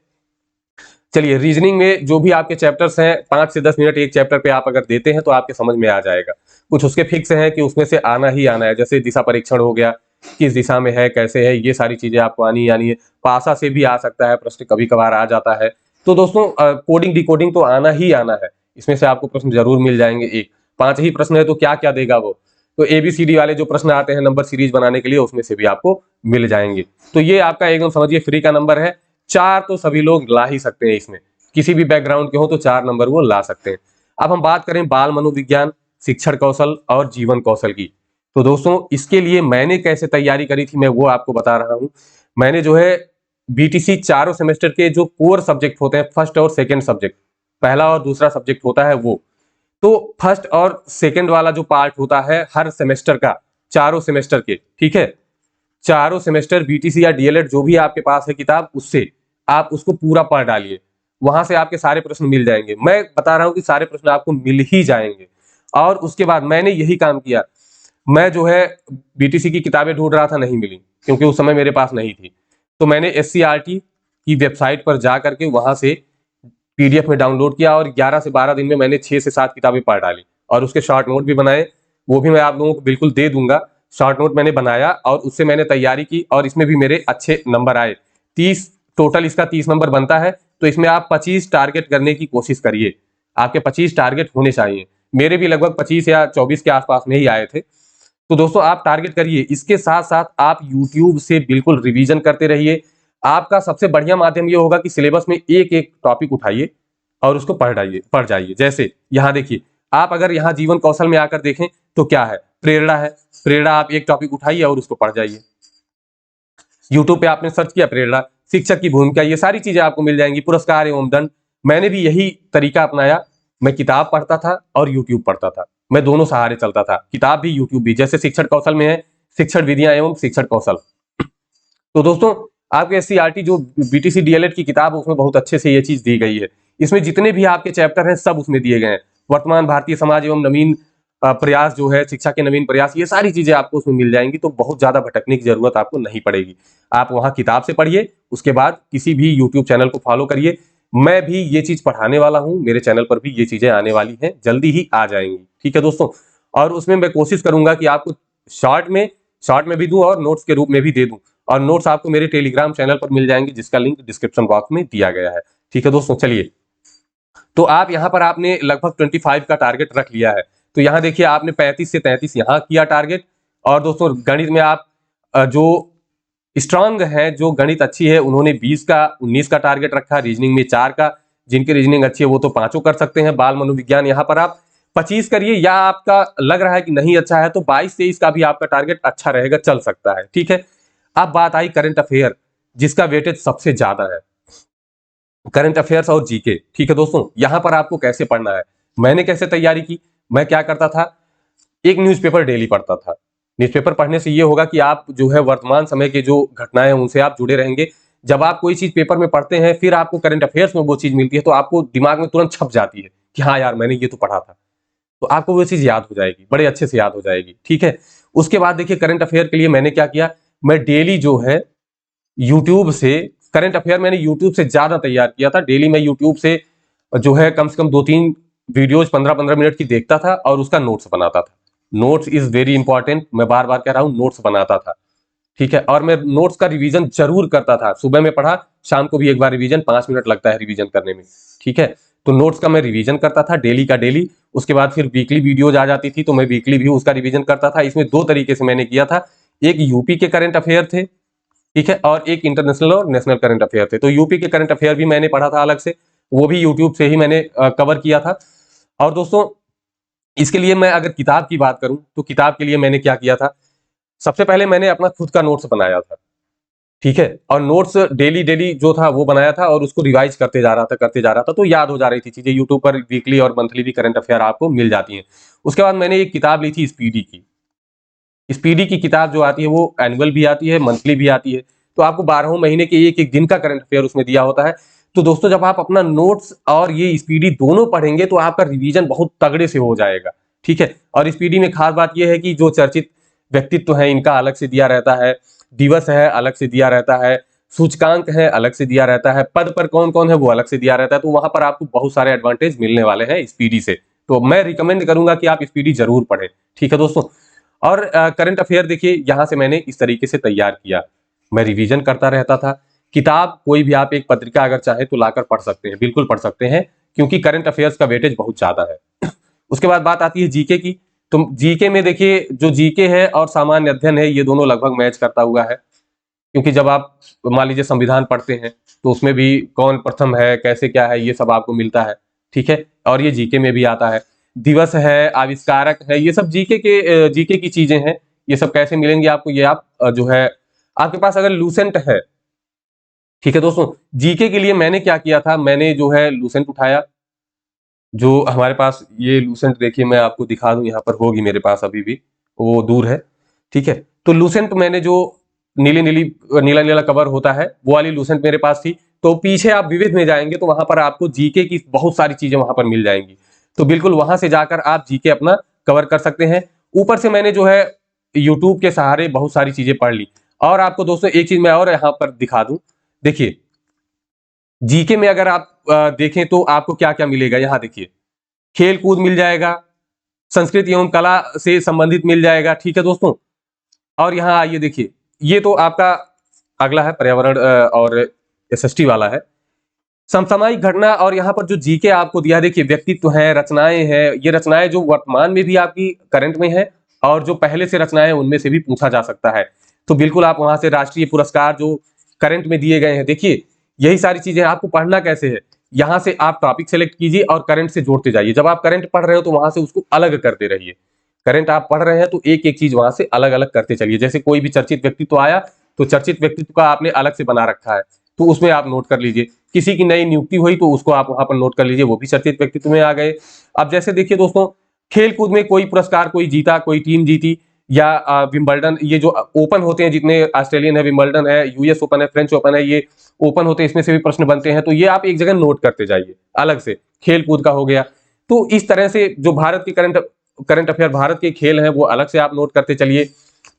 चलिए रीजनिंग में जो भी आपके चैप्टर्स हैं, 5 से 10 मिनट एक चैप्टर पे आप अगर देते हैं तो आपके समझ में आ जाएगा। कुछ उसके फिक्स हैं कि उसमें से आना ही आना है, जैसे दिशा परीक्षण हो गया, किस दिशा में है, कैसे है, ये सारी चीजें आपको आनी ही आनी है। पासा से भी आ सकता है प्रश्न, कभी कभार आ जाता है। तो दोस्तों कोडिंग डिकोडिंग तो आना ही आना है, इसमें से आपको प्रश्न जरूर मिल जाएंगे। 5 ही प्रश्न है तो क्या क्या देगा वो, तो ABCD वाले जो प्रश्न आते हैं नंबर सीरीज बनाने के लिए, उसमें से भी आपको मिल जाएंगे। तो ये आपका एकदम समझिए फ्री का नंबर है। 4 तो सभी लोग ला ही सकते हैं इसमें, किसी भी बैकग्राउंड के हो तो 4 नंबर वो ला सकते हैं। अब हम बात करें बाल मनोविज्ञान, शिक्षण कौशल और जीवन कौशल की, तो दोस्तों इसके लिए मैंने कैसे तैयारी करी थी मैं वो आपको बता रहा हूं। मैंने जो है BTC चारों सेमेस्टर के जो कोर सब्जेक्ट होते हैं, फर्स्ट और सेकंड सब्जेक्ट, पहला और दूसरा सब्जेक्ट होता है वो, तो फर्स्ट और सेकंड वाला जो पार्ट होता है हर सेमेस्टर का, चारों सेमेस्टर के, ठीक है, चारों सेमेस्टर BTC या DLED जो भी आपके पास है किताब, उससे आप उसको पूरा पढ़ डालिए। वहां से आपके सारे प्रश्न मिल जाएंगे। मैं बता रहा हूं कि सारे प्रश्न आपको मिल ही जाएंगे। और उसके बाद मैंने यही काम किया, मैं जो है BTC की किताबें ढूंढ रहा था, नहीं मिली, क्योंकि उस समय मेरे पास नहीं थी। तो मैंने SCRT की वेबसाइट पर जा करके वहां से PDF में डाउनलोड किया, और 11 से 12 दिन में मैंने 6 से 7 किताबें पढ़ डाली, और उसके शॉर्ट नोट भी बनाए। वो भी मैं आप लोगों को बिल्कुल दे दूंगा। शॉर्ट नोट मैंने बनाया और उससे मैंने तैयारी की, और इसमें भी मेरे अच्छे नंबर आए। 30 टोटल इसका 30 नंबर बनता है, तो इसमें आप 25 टारगेट करने की कोशिश करिए। आपके 25 टारगेट होने चाहिए। मेरे भी लगभग 25 या 24 के आसपास में ही आए थे। तो दोस्तों आप टारगेट करिए। इसके साथ साथ आप YouTube से बिल्कुल रिवीजन करते रहिए। आपका सबसे बढ़िया माध्यम ये होगा कि सिलेबस में एक एक टॉपिक उठाइए और उसको पढ़ जाइए। जैसे यहाँ देखिए, आप अगर यहाँ जीवन कौशल में आकर देखें तो क्या है, प्रेरणा है। प्रेरणा आप एक टॉपिक उठाइए और उसको पढ़ जाइए। यूट्यूब पे आपने सर्च किया प्रेरणा, शिक्षक की भूमिका, ये सारी चीजें आपको मिल जाएंगी। पुरस्कार एवं दंड, मैंने भी यही तरीका अपनाया। मैं किताब पढ़ता था और यूट्यूब पढ़ता था, मैं दोनों सहारे चलता था, किताब भी यूट्यूब भी। जैसे शिक्षण कौशल में है शिक्षण विधियां एवं शिक्षण कौशल, तो दोस्तों आपके एससीईआरटी जो बीटीसी डीएलएड की किताब है उसमें बहुत अच्छे से ये चीज दी गई है। इसमें जितने भी आपके चैप्टर हैं सब उसमें दिए गए हैं। वर्तमान भारतीय समाज एवं नवीन प्रयास जो है, शिक्षा के नवीन प्रयास, ये सारी चीजें आपको उसमें मिल जाएंगी। तो बहुत ज्यादा भटकने की जरूरत आपको नहीं पड़ेगी। आप वहां किताब से पढ़िए, उसके बाद किसी भी यूट्यूब चैनल को फॉलो करिए। मैं भी ये चीज पढ़ाने वाला हूं, मेरे चैनल पर भी ये चीजें आने वाली हैं, जल्दी ही आ जाएंगी। ठीक है दोस्तों, और उसमें मैं कोशिश करूंगा कि आपको शॉर्ट में भी दूं और नोट्स के रूप में भी दे दूं। और नोट्स आपको मेरे टेलीग्राम चैनल पर मिल जाएंगे, जिसका लिंक डिस्क्रिप्शन बॉक्स में दिया गया है। ठीक है दोस्तों, चलिए, तो आप यहाँ पर आपने लगभग 25 का टारगेट रख लिया है। तो यहाँ देखिए आपने 35 से 33 यहाँ किया टारगेट। और दोस्तों गणित में आप जो स्ट्रांग है, जो गणित अच्छी है, उन्होंने 20 का 19 का टारगेट रखा। रीजनिंग में 4 का, जिनकी रीजनिंग अच्छी है वो तो 5 कर सकते हैं। बाल मनोविज्ञान यहाँ पर आप 25 करिए, या आपका लग रहा है कि नहीं अच्छा है तो 22-23 का भी आपका टारगेट अच्छा रहेगा, चल सकता है। ठीक है, अब बात आई करंट अफेयर, जिसका वेटेज सबसे ज्यादा है, करंट अफेयर्स और जीके। ठीक है दोस्तों, यहां पर आपको कैसे पढ़ना है, मैंने कैसे तैयारी की। मैं क्या करता था, एक न्यूज़पेपर डेली पढ़ता था। न्यूज़पेपर पढ़ने से ये होगा कि आप जो है वर्तमान समय के जो घटनाएं हैं उनसे आप जुड़े रहेंगे। जब आप कोई चीज पेपर में पढ़ते हैं, फिर आपको करंट अफेयर्स में वो चीज मिलती है, तो आपको दिमाग में तुरंत छप जाती है कि हाँ यार मैंने ये तो पढ़ा था। तो आपको वो चीज याद हो जाएगी, बड़े अच्छे से याद हो जाएगी। ठीक है, उसके बाद देखिए करंट अफेयर के लिए मैंने क्या किया, मैं डेली जो है यूट्यूब से करंट अफेयर मैंने यूट्यूब से ज्यादा तैयार किया था। डेली मैं यूट्यूब से जो है कम से कम 2-3 वीडियोज 15-15 मिनट की देखता था और उसका नोट्स बनाता था। नोट्स इज वेरी इंपॉर्टेंट, मैं बार बार कह रहा हूं, नोट्स बनाता था। ठीक है, और मैं नोट्स का रिवीजन जरूर करता था। सुबह में पढ़ा, शाम को भी एक बार रिवीजन, 5 मिनट लगता है रिवीजन करने में। ठीक है, तो नोट्स का मैं रिवीजन करता था डेली का डेली। उसके बाद फिर वीकली वीडियोज आ जाती थी तो मैं वीकली भी उसका रिवीजन करता था। इसमें 2 तरीके से मैंने किया था, एक यूपी के करंट अफेयर थे, ठीक है, और एक इंटरनेशनल और नेशनल करंट अफेयर थे। तो यूपी के करंट अफेयर भी मैंने पढ़ा था अलग से, वो भी यूट्यूब से ही मैंने कवर किया था। और दोस्तों इसके लिए मैं अगर किताब की बात करूं तो किताब के लिए मैंने क्या किया था, सबसे पहले मैंने अपना खुद का नोट्स बनाया था। ठीक है, और नोट्स डेली डेली जो था वो बनाया था और उसको रिवाइज करते जा रहा था, तो याद हो जा रही थी चीजें। यूट्यूब पर वीकली और मंथली भी करंट अफेयर आपको मिल जाती हैं। उसके बाद मैंने एक किताब ली थी स्पीडी की। स्पीडी की किताब जो आती है वो एनुअल भी आती है, मंथली भी आती है। तो आपको 12 महीने के एक एक दिन का करंट अफेयर उसमें दिया होता है। तो दोस्तों जब आप अपना नोट्स और ये स्पीडी दोनों पढ़ेंगे तो आपका रिवीजन बहुत तगड़े से हो जाएगा। ठीक है, और स्पीडी में खास बात यह है कि जो चर्चित व्यक्तित्व है इनका अलग से दिया रहता है, दिवस है अलग से दिया रहता है, सूचकांक है अलग से दिया रहता है, पद पर कौन कौन है वो अलग से दिया रहता है। तो वहां पर आपको बहुत सारे एडवांटेज मिलने वाले हैं स्पीडी से। तो मैं रिकमेंड करूंगा कि आप स्पीडी जरूर पढ़ें। ठीक है दोस्तों, और करंट अफेयर देखिए यहां से मैंने इस तरीके से तैयार किया, मैं रिवीजन करता रहता था। किताब कोई भी आप एक पत्रिका अगर चाहे तो लाकर पढ़ सकते हैं, बिल्कुल पढ़ सकते हैं, क्योंकि करंट अफेयर्स का वेटेज बहुत ज्यादा है। उसके बाद बात आती है जीके की। तो जीके में देखिए जो जीके है और सामान्य अध्ययन है ये दोनों लगभग मैच करता हुआ है, क्योंकि जब आप मान लीजिए संविधान पढ़ते हैं तो उसमें भी कौन प्रथम है, कैसे क्या है, ये सब आपको मिलता है। ठीक है, और ये जीके में भी आता है। दिवस है, आविष्कारक है, ये सब जीके की चीजें हैं। ये सब कैसे मिलेंगे आपको, ये आप जो है आपके पास अगर लूसेंट है। ठीक है दोस्तों, जीके के लिए मैंने क्या किया था, मैंने जो है लूसेंट उठाया। जो हमारे पास ये लूसेंट देखिए मैं आपको दिखा दूं, यहाँ पर होगी मेरे पास अभी भी, वो दूर है। ठीक है, तो लूसेंट मैंने जो नीला नीला कवर होता है वो वाली लूसेंट मेरे पास थी। तो पीछे आप विविध में जाएंगे तो वहां पर आपको जीके की बहुत सारी चीजें वहां पर मिल जाएंगी। तो बिल्कुल वहां से जाकर आप जीके अपना कवर कर सकते हैं। ऊपर से मैंने जो है यूट्यूब के सहारे बहुत सारी चीजें पढ़ ली। और आपको दोस्तों एक चीज मैं और यहाँ पर दिखा दूं, देखिए जीके में अगर आप देखें तो आपको क्या क्या मिलेगा। यहाँ देखिए खेल कूद मिल जाएगा, संस्कृत एवं कला से संबंधित मिल जाएगा। ठीक है दोस्तों, और यहाँ आइए देखिए, ये तो आपका अगला है पर्यावरण और एसएसटी वाला है, समसामयिक घटना। और यहाँ पर जो जीके आपको दिया, देखिए व्यक्तित्व है, रचनाएं हैं, ये रचनाएं जो वर्तमान में भी आपकी करंट में है और जो पहले से रचनाएं हैं उनमें से भी पूछा जा सकता है। तो बिल्कुल आप वहां से राष्ट्रीय पुरस्कार जो करंट में दिए गए हैं, देखिए यही सारी चीजें। आपको पढ़ना कैसे है, यहाँ से आप टॉपिक सेलेक्ट कीजिए और करंट से जोड़ते जाइए। जब आप करंट पढ़ रहे हो तो वहां से उसको अलग करते रहिए। करंट आप पढ़ रहे हैं तो एक एक चीज वहां से अलग अलग करते चलिए। जैसे कोई भी चर्चित व्यक्तित्व आया तो चर्चित व्यक्तित्व का आपने अलग से बना रखा है तो उसमें आप नोट कर लीजिए। किसी की नई नियुक्ति हुई तो उसको आप वहां पर नोट कर लीजिए, वो भी चर्चित व्यक्तित्व में आ गए। अब जैसे देखिए दोस्तों, खेल कूद में कोई पुरस्कार कोई जीता, कोई टीम जीती, या विंबलडन, ये जो ओपन होते हैं जितने, ऑस्ट्रेलियन है, विंबलडन है, यूएस ओपन है, फ्रेंच ओपन है, ये ओपन होते हैं, इसमें से भी प्रश्न बनते हैं। तो ये आप एक जगह नोट करते जाइए अलग से। खेल कूद का हो गया, तो इस तरह से जो भारत की करंट करंट अफेयर, भारत के खेल हैं, वो अलग से आप नोट करते चलिए।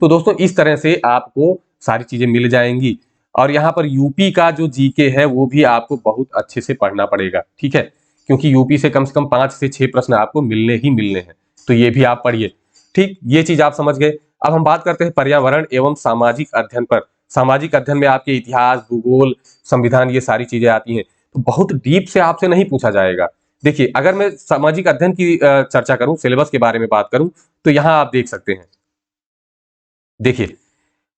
तो दोस्तों इस तरह से आपको सारी चीजें मिल जाएंगी। और यहाँ पर यूपी का जो जीके है वो भी आपको बहुत अच्छे से पढ़ना पड़ेगा, ठीक है, क्योंकि यूपी से कम 5 से 6 प्रश्न आपको मिलने ही मिलने हैं। तो ये भी आप पढ़िए, ठीक, ये चीज आप समझ गए। अब हम बात करते हैं पर्यावरण एवं सामाजिक अध्ययन पर। सामाजिक अध्ययन में आपके इतिहास, भूगोल, संविधान, ये सारी चीजें आती हैं। तो बहुत डीप से आपसे नहीं पूछा जाएगा। देखिए, अगर मैं सामाजिक अध्ययन की चर्चा करूं, सिलेबस के बारे में बात करूं, तो यहां आप देख सकते हैं। देखिए,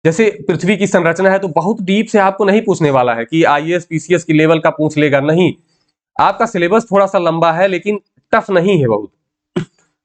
जैसे पृथ्वी की संरचना है, तो बहुत डीप से आपको नहीं पूछने वाला है कि आईएएस पीसीएस की लेवल का पूछ लेगा, नहीं। आपका सिलेबस थोड़ा सा लंबा है, लेकिन टफ नहीं है बहुत।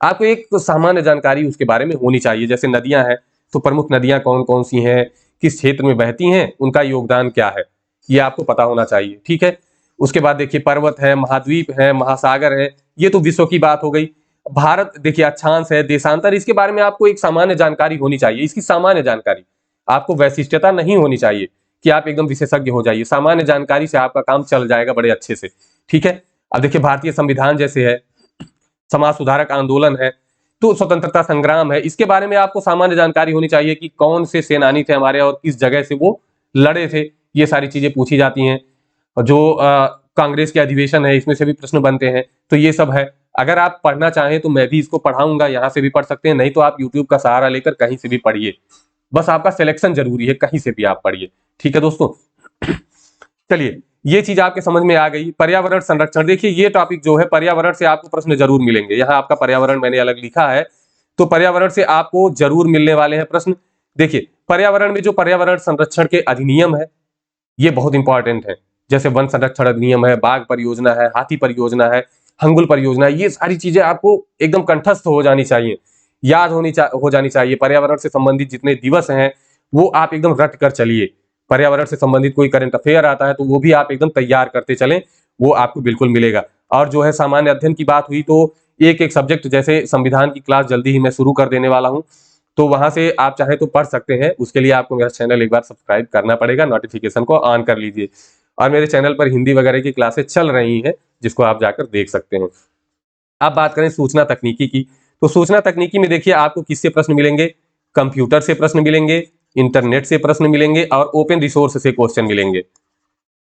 आपको एक तो सामान्य जानकारी उसके बारे में होनी चाहिए। जैसे नदियां हैं, तो प्रमुख नदियां कौन कौन सी हैं, किस क्षेत्र में बहती हैं, उनका योगदान क्या है, ये आपको पता होना चाहिए, ठीक है। उसके बाद देखिए, पर्वत है, महाद्वीप है, महासागर है, ये तो विश्व की बात हो गई। भारत देखिए, अक्षांश है, देशांतर, इसके बारे में आपको एक सामान्य जानकारी होनी चाहिए। इसकी सामान्य जानकारी, आपको वैशिष्टता नहीं होनी चाहिए कि आप एकदम विशेषज्ञ हो जाइए। सामान्य जानकारी से आपका काम चल जाएगा बड़े अच्छे से, ठीक है। अब देखिए, भारतीय संविधान जैसे है, समाज सुधारक आंदोलन है, तो स्वतंत्रता संग्राम है, इसके बारे में आपको सामान्य जानकारी होनी चाहिए कि कौन से सेनानी थे हमारे और किस जगह से वो लड़े थे। ये सारी चीजें पूछी जाती हैं। और जो कांग्रेस के अधिवेशन है, इसमें से भी प्रश्न बनते हैं। तो ये सब है। अगर आप पढ़ना चाहें तो मैं भी इसको पढ़ाऊंगा, यहाँ से भी पढ़ सकते हैं, नहीं तो आप यूट्यूब का सहारा लेकर कहीं से भी पढ़िए। बस आपका सिलेक्शन जरूरी है, कहीं से भी आप पढ़िए, ठीक है दोस्तों। चलिए, ये चीज आपके समझ में आ गई। पर्यावरण संरक्षण, देखिए ये टॉपिक जो है, पर्यावरण से आपको प्रश्न जरूर मिलेंगे। यहाँ आपका पर्यावरण मैंने अलग लिखा है, तो पर्यावरण से आपको जरूर मिलने वाले हैं प्रश्न। देखिए, पर्यावरण में जो पर्यावरण संरक्षण के अधिनियम है, ये बहुत इंपॉर्टेंट है। जैसे वन संरक्षण अधिनियम है, बाघ परियोजना है, हाथी परियोजना है, हंगुल परियोजना है, ये सारी चीजें आपको एकदम कंठस्थ हो जानी चाहिए, याद हो जानी चाहिए। पर्यावरण से संबंधित जितने दिवस हैं, वो आप एकदम रट कर चलिए। पर्यावरण से संबंधित कोई करंट अफेयर आता है, तो वो भी आप एकदम तैयार करते चलें, वो आपको बिल्कुल मिलेगा। और जो है सामान्य अध्ययन की बात हुई, तो एक एक सब्जेक्ट, जैसे संविधान की क्लास जल्दी ही मैं शुरू कर देने वाला हूं, तो वहां से आप चाहे तो पढ़ सकते हैं। उसके लिए आपको मेरा चैनल एक बार सब्सक्राइब करना पड़ेगा, नोटिफिकेशन को ऑन कर लीजिए। और मेरे चैनल पर हिंदी वगैरह की क्लासेस चल रही हैं, जिसको आप जाकर देख सकते हैं। अब बात करें सूचना तकनीकी की, तो सूचना तकनीकी में देखिए, आपको किससे प्रश्न मिलेंगे, कंप्यूटर से प्रश्न मिलेंगे, इंटरनेट से प्रश्न मिलेंगे, और ओपन रिसोर्स से क्वेश्चन मिलेंगे,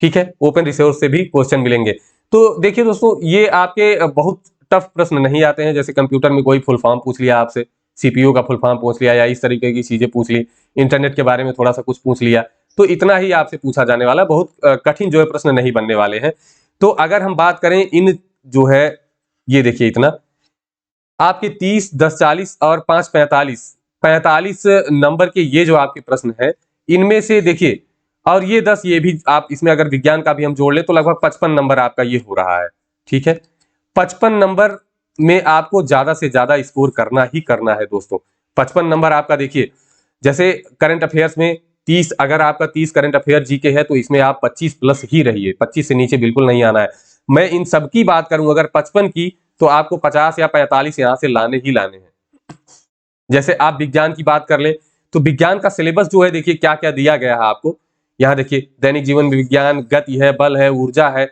ठीक है। ओपन रिसोर्स से भी क्वेश्चन मिलेंगे। तो देखिए दोस्तों, ये आपके बहुत टफ प्रश्न नहीं आते हैं। जैसे कंप्यूटर में कोई फुल फॉर्म पूछ लिया आपसे, सीपीयू का फुल फॉर्म पूछ लिया, या इस तरीके की चीजें पूछ ली, इंटरनेट के बारे में थोड़ा सा कुछ पूछ लिया, तो इतना ही आपसे पूछा जाने वाला, बहुत कठिन जो है प्रश्न नहीं बनने वाले हैं। तो अगर हम बात करें इन जो है, ये देखिए, इतना आपके 30, 10, 40 और 5, 45 नंबर के ये जो आपके प्रश्न है, इनमें से देखिए, और ये 10, ये भी आप इसमें अगर विज्ञान का भी हम जोड़ ले, तो लगभग 55 नंबर आपका ये हो रहा है, ठीक है। 55 नंबर में आपको ज्यादा से ज्यादा स्कोर करना ही करना है दोस्तों। 55 नंबर आपका, देखिए, जैसे करंट अफेयर्स में 30, अगर आपका 30 करंट अफेयर जीके है, तो इसमें आप 25 प्लस ही रहिए, 25 से नीचे बिल्कुल नहीं आना है। मैं इन सब की बात करूं अगर 55 की, तो आपको 50 या 45 यहां से लाने ही लाने हैं। जैसे आप विज्ञान की बात कर ले, तो विज्ञान का सिलेबस जो है, देखिए क्या क्या दिया गया है आपको। यहाँ देखिए, दैनिक जीवन विज्ञान, गति है, बल है, ऊर्जा है,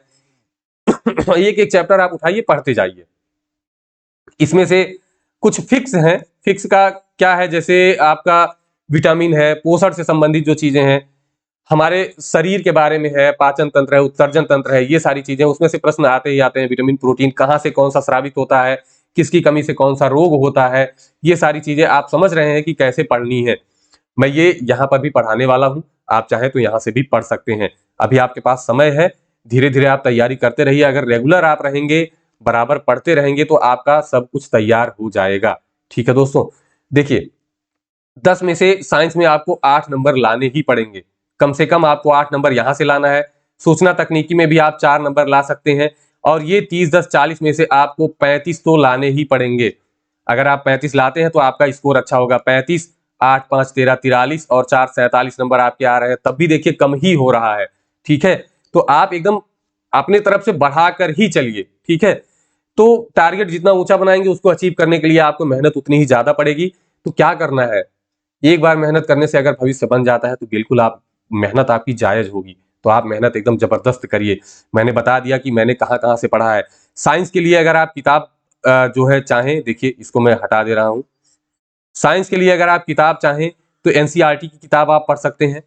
एक एक चैप्टर आप उठाइए, पढ़ते जाइए। इसमें से कुछ फिक्स हैं। फिक्स का क्या है, जैसे आपका विटामिन है, पोषण से संबंधित जो चीजें हैं, हमारे शरीर के बारे में है, पाचन तंत्र है, उत्सर्जन तंत्र है, ये सारी चीजें उसमें से प्रश्न आते ही आते हैं। विटामिन, प्रोटीन कहाँ से कौन सा स्रावित होता है, किसकी कमी से कौन सा रोग होता है, ये सारी चीजें आप समझ रहे हैं कि कैसे पढ़नी है। मैं ये यहाँ पर भी पढ़ाने वाला हूँ, आप चाहें तो यहाँ से भी पढ़ सकते हैं। अभी आपके पास समय है, धीरे धीरे आप तैयारी करते रहिए। अगर रेगुलर आप रहेंगे, बराबर पढ़ते रहेंगे, तो आपका सब कुछ तैयार हो जाएगा, ठीक है दोस्तों। देखिए, 10 में से साइंस में आपको 8 नंबर लाने ही पड़ेंगे, कम से कम आपको 8 नंबर यहां से लाना है। सूचना तकनीकी में भी आप 4 नंबर ला सकते हैं, और ये 30, 10, 40 में से आपको 35 तो लाने ही पड़ेंगे। अगर आप 35 लाते हैं तो आपका स्कोर अच्छा होगा। 35, 8, 5, 13, 43 और 4, 47 नंबर आपके आ रहे हैं, तब भी देखिए कम ही हो रहा है, ठीक है। तो आप एकदम अपने तरफ से बढ़ाकर ही चलिए, ठीक है। तो टारगेट जितना ऊंचा बनाएंगे, उसको अचीव करने के लिए आपको मेहनत उतनी ही ज्यादा पड़ेगी। तो क्या करना है, एक बार मेहनत करने से अगर भविष्य बन जाता है तो बिल्कुल आप मेहनत आपकी जायज होगी। तो आप मेहनत एकदम जबरदस्त करिए। मैंने बता दिया कि मैंने कहाँ-कहाँ से पढ़ा है। साइंस के लिए अगर आप किताब जो है चाहें, देखिए इसको मैं हटा दे रहा हूँ। साइंस के लिए अगर आप किताब चाहें तो एनसीईआरटी की किताब आप पढ़ सकते हैं।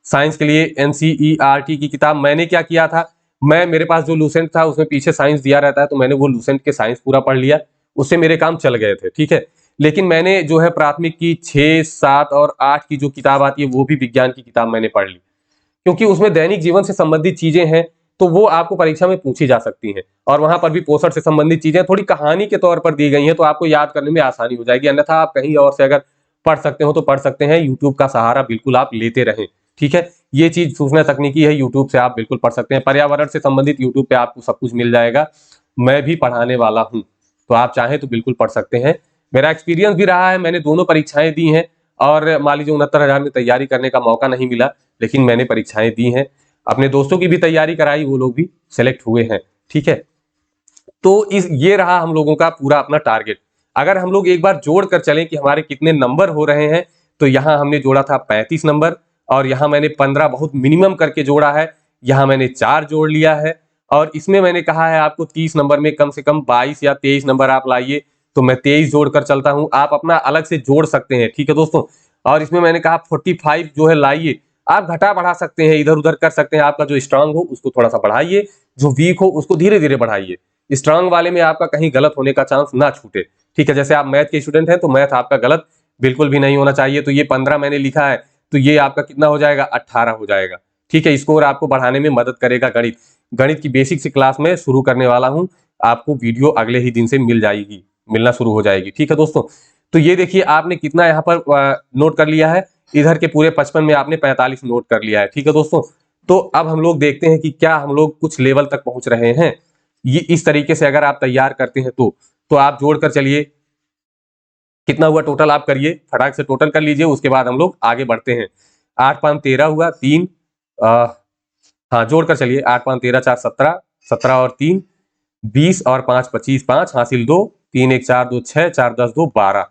साइंस के लिए एनसीईआरटी की किताब मैंने क्या किया था, मेरे पास जो लूसेंट था उसमें पीछे साइंस दिया रहता है, तो मैंने वो लूसेंट के साइंस पूरा पढ़ लिया। उससे मेरे काम चल गए थे, ठीक है। लेकिन मैंने जो है प्राथमिक की 6, 7 और 8 की जो किताब आती है वो भी विज्ञान की किताब मैंने पढ़ ली, क्योंकि उसमें दैनिक जीवन से संबंधित चीजें हैं, तो वो आपको परीक्षा में पूछी जा सकती हैं। और वहां पर भी पोषण से संबंधित चीजें थोड़ी कहानी के तौर पर दी गई हैं, तो आपको याद करने में आसानी हो जाएगी। अन्यथा आप कहीं और से अगर पढ़ सकते हो तो पढ़ सकते हैं, यूट्यूब का सहारा बिल्कुल आप लेते रहें, ठीक है। ये चीज सूचना तकनीकी है, यूट्यूब से आप बिल्कुल पढ़ सकते हैं। पर्यावरण से संबंधित यूट्यूब पे आपको सब कुछ मिल जाएगा। मैं भी पढ़ाने वाला हूँ, तो आप चाहें तो बिल्कुल पढ़ सकते हैं। मेरा एक्सपीरियंस भी रहा है, मैंने दोनों परीक्षाएं दी हैं, और मान लीजिए 69,000 में तैयारी करने का मौका नहीं मिला, लेकिन मैंने परीक्षाएं दी हैं। अपने दोस्तों की भी तैयारी कराई, वो लोग भी सेलेक्ट हुए हैं, ठीक है। तो इस ये रहा हम लोगों का पूरा अपना टारगेट। अगर हम लोग एक बार जोड़ कर चलें कि हमारे कितने नंबर हो रहे हैं, तो यहाँ हमने जोड़ा था 35 नंबर, और यहाँ मैंने 15 बहुत मिनिमम करके जोड़ा है, यहाँ मैंने 4 जोड़ लिया है, और इसमें मैंने कहा है आपको 30 नंबर में कम से कम 22 या 23 नंबर आप लाइए, तो मैं 23 जोड़कर चलता हूँ। आप अपना अलग से जोड़ सकते हैं, ठीक है दोस्तों। और इसमें मैंने कहा 45 जो है लाइए, आप घटा बढ़ा सकते हैं, इधर उधर कर सकते हैं। आपका जो स्ट्रांग हो उसको थोड़ा सा बढ़ाइए, जो वीक हो उसको धीरे धीरे बढ़ाइए। स्ट्रांग वाले में आपका कहीं गलत होने का चांस ना छूटे, ठीक है। जैसे आप मैथ के स्टूडेंट हैं तो मैथ आपका गलत बिल्कुल भी नहीं होना चाहिए। तो ये 15 मैंने लिखा है, तो ये आपका कितना हो जाएगा, 18 हो जाएगा, ठीक है। स्कोर आपको बढ़ाने में मदद करेगा गणित। गणित की बेसिक से क्लास में शुरू करने वाला हूं, आपको वीडियो अगले ही दिन से मिल जाएगी, मिलना शुरू हो जाएगी, ठीक है दोस्तों। तो ये देखिए आपने कितना यहाँ पर नोट कर लिया है, इधर के पूरे 55 में आपने 45 नोट कर लिया है, ठीक है दोस्तों। तो अब हम लोग देखते हैं कि क्या हम लोग कुछ लेवल तक पहुंच रहे हैं। ये इस तरीके से अगर आप तैयार करते हैं तो आप जोड़कर चलिए, कितना हुआ टोटल आप करिए, फटाक से टोटल कर लीजिए, उसके बाद हम लोग आगे बढ़ते हैं। 8 5 13 हुआ, 3 हाँ जोड़कर चलिए, 8 5 13 4 17, 17 और 3 20 और 5 25, 5 हासिल 2, 3 1 4 2 6, 4 10 2 12।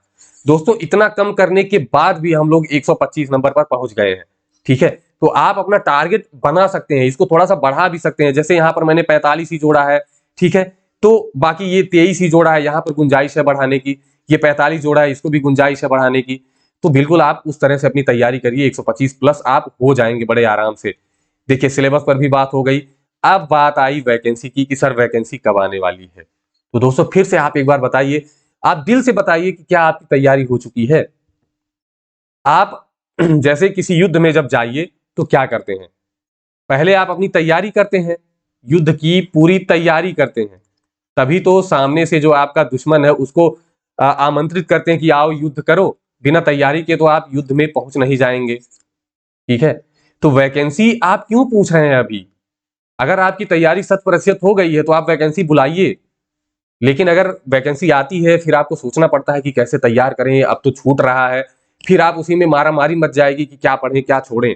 दोस्तों इतना कम करने के बाद भी हम लोग 125 नंबर पर पहुंच गए हैं, ठीक है। तो आप अपना टारगेट बना सकते हैं, इसको थोड़ा सा बढ़ा भी सकते हैं। जैसे यहाँ पर मैंने 45 ही जोड़ा है, ठीक है। तो बाकी ये 23 ही जोड़ा है, यहाँ पर गुंजाइश है बढ़ाने की। ये 45 जोड़ा है, इसको भी गुंजाइश है बढ़ाने की। तो बिल्कुल आप उस तरह से अपनी तैयारी करिए, 125 प्लस आप हो जाएंगे बड़े आराम से। देखिए सिलेबस पर भी बात हो गई। अब बात आई वैकेंसी की कि सर वैकेंसी कब आने वाली है। तो दोस्तों फिर से आप एक बार बताइए, आप दिल से बताइए कि क्या आपकी तैयारी हो चुकी है। आप जैसे किसी युद्ध में जब जाइए तो क्या करते हैं, पहले आप अपनी तैयारी करते हैं, युद्ध की पूरी तैयारी करते हैं, तभी तो सामने से जो आपका दुश्मन है उसको आमंत्रित करते हैं कि आओ युद्ध करो। बिना तैयारी के तो आप युद्ध में पहुंच नहीं जाएंगे, ठीक है। तो वैकेंसी आप क्यों पूछ रहे हैं अभी, अगर आपकी तैयारी 100% हो गई है तो आप वैकेंसी बुलाइए। लेकिन अगर वैकेंसी आती है फिर आपको सोचना पड़ता है कि कैसे तैयार करें, अब तो छूट रहा है, फिर आप उसी में मारा मारी मच जाएगी कि क्या पढ़ें क्या छोड़ें।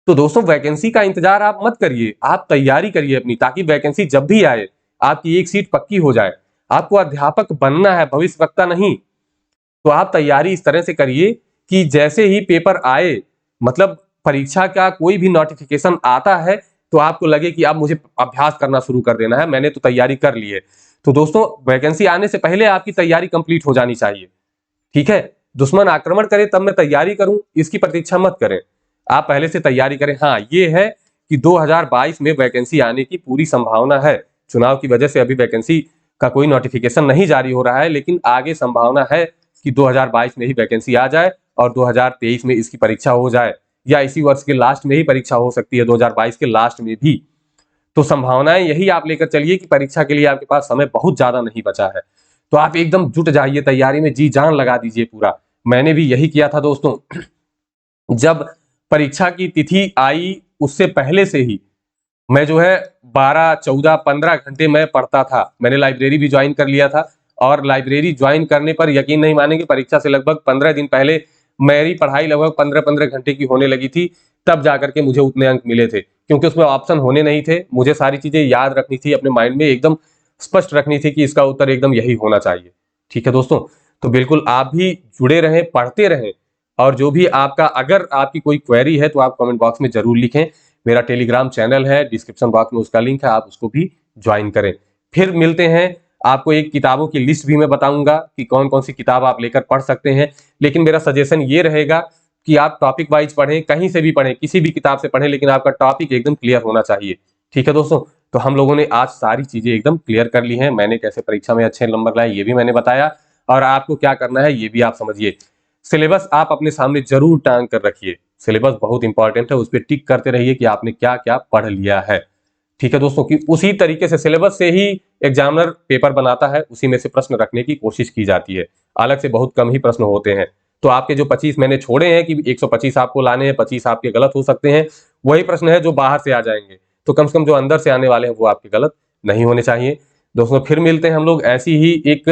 तो दोस्तों वैकेंसी का इंतजार आप मत करिए, आप तैयारी करिए अपनी, ताकि वैकेंसी जब भी आए आपकी एक सीट पक्की हो जाए। आपको अध्यापक बनना है, भविष्य वक्ता नहीं। तो आप तैयारी इस तरह से करिए कि जैसे ही पेपर आए, मतलब परीक्षा का कोई भी नोटिफिकेशन आता है, तो आपको लगे कि अब मुझे अभ्यास करना शुरू कर देना है, मैंने तो तैयारी कर ली है। तो दोस्तों वैकेंसी आने से पहले आपकी तैयारी कंप्लीट हो जानी चाहिए, ठीक है। दुश्मन आक्रमण करे तब मैं तैयारी करूं, इसकी प्रतीक्षा मत करें, आप पहले से तैयारी करें। हाँ ये है कि 2022 में वैकेंसी आने की पूरी संभावना है। चुनाव की वजह से अभी वैकेंसी का कोई नोटिफिकेशन नहीं जारी हो रहा है, लेकिन आगे संभावना है कि 2022 में ही वैकेंसी आ जाए और 2023 में इसकी परीक्षा हो जाए, या इसी वर्ष के लास्ट में ही परीक्षा हो सकती है, 2022 के लास्ट में भी। तो संभावनाएं यही आप लेकर चलिए कि परीक्षा के लिए आपके पास समय बहुत ज्यादा नहीं बचा है। तो आप एकदम जुट जाइए तैयारी में, जी जान लगा दीजिए पूरा। मैंने भी यही किया था दोस्तों। जब परीक्षा की तिथि आई उससे पहले से ही मैं जो है 12 14 15 घंटे मैं पढ़ता था। मैंने लाइब्रेरी भी ज्वाइन कर लिया था, और लाइब्रेरी ज्वाइन करने पर यकीन नहीं मानेंगे, परीक्षा से लगभग 15 दिन पहले मेरी पढ़ाई लगभग 15-15 घंटे की होने लगी थी। तब जाकर के मुझे उतने अंक मिले थे, क्योंकि उसमें ऑप्शन होने नहीं थे। मुझे सारी चीजें याद रखनी थी, अपने माइंड में एकदम स्पष्ट रखनी थी कि इसका उत्तर एकदम यही होना चाहिए, ठीक है दोस्तों। तो बिल्कुल आप भी जुड़े रहें, पढ़ते रहें, और जो भी आपका, अगर आपकी कोई क्वेरी है तो आप कमेंट बॉक्स में जरूर लिखें। मेरा टेलीग्राम चैनल है, डिस्क्रिप्शन बॉक्स में उसका लिंक है, आप उसको भी ज्वाइन करें। फिर मिलते हैं। आपको एक किताबों की लिस्ट भी मैं बताऊंगा कि कौन कौन सी किताब आप लेकर पढ़ सकते हैं, लेकिन मेरा सजेशन ये रहेगा कि आप टॉपिक वाइज पढ़ें, कहीं से भी पढ़ें, किसी भी किताब से पढ़ें, लेकिन आपका टॉपिक एकदम क्लियर होना चाहिए। ठीक है दोस्तों, तो हम लोगों ने आज सारी चीजें एकदम क्लियर कर ली हैं। मैंने कैसे परीक्षा में अच्छे नंबर लाए ये भी मैंने बताया, और आपको क्या करना है ये भी आप समझिए। सिलेबस आप अपने सामने जरूर टांग कर रखिए, सिलेबस बहुत इंपॉर्टेंट है, उस पर टिक करते रहिए कि आपने क्या क्या पढ़ लिया है। ठीक है दोस्तों, कि उसी तरीके से सिलेबस से ही एग्जामिनर पेपर बनाता है, उसी में से प्रश्न रखने की कोशिश की जाती है। अलग से बहुत कम ही प्रश्न होते हैं। तो आपके जो 25 मैंने छोड़े हैं कि 125 आपको लाने हैं, 25 आपके गलत हो सकते हैं, वही प्रश्न है जो बाहर से आ जाएंगे। तो कम से कम जो अंदर से आने वाले हैं वो आपके गलत नहीं होने चाहिए। दोस्तों फिर मिलते हैं हम लोग ऐसी ही एक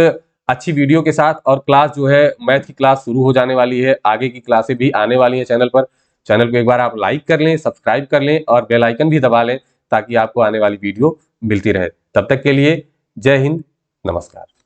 अच्छी वीडियो के साथ, और क्लास जो है मैथ की क्लास शुरू हो जाने वाली है, आगे की क्लासें भी आने वाली हैं चैनल पर। चैनल को एक बार आप लाइक कर लें, सब्सक्राइब कर लें और बेल आइकन भी दबा लें, ताकि आपको आने वाली वीडियो मिलती रहे। तब तक के लिए जय हिंद, नमस्कार।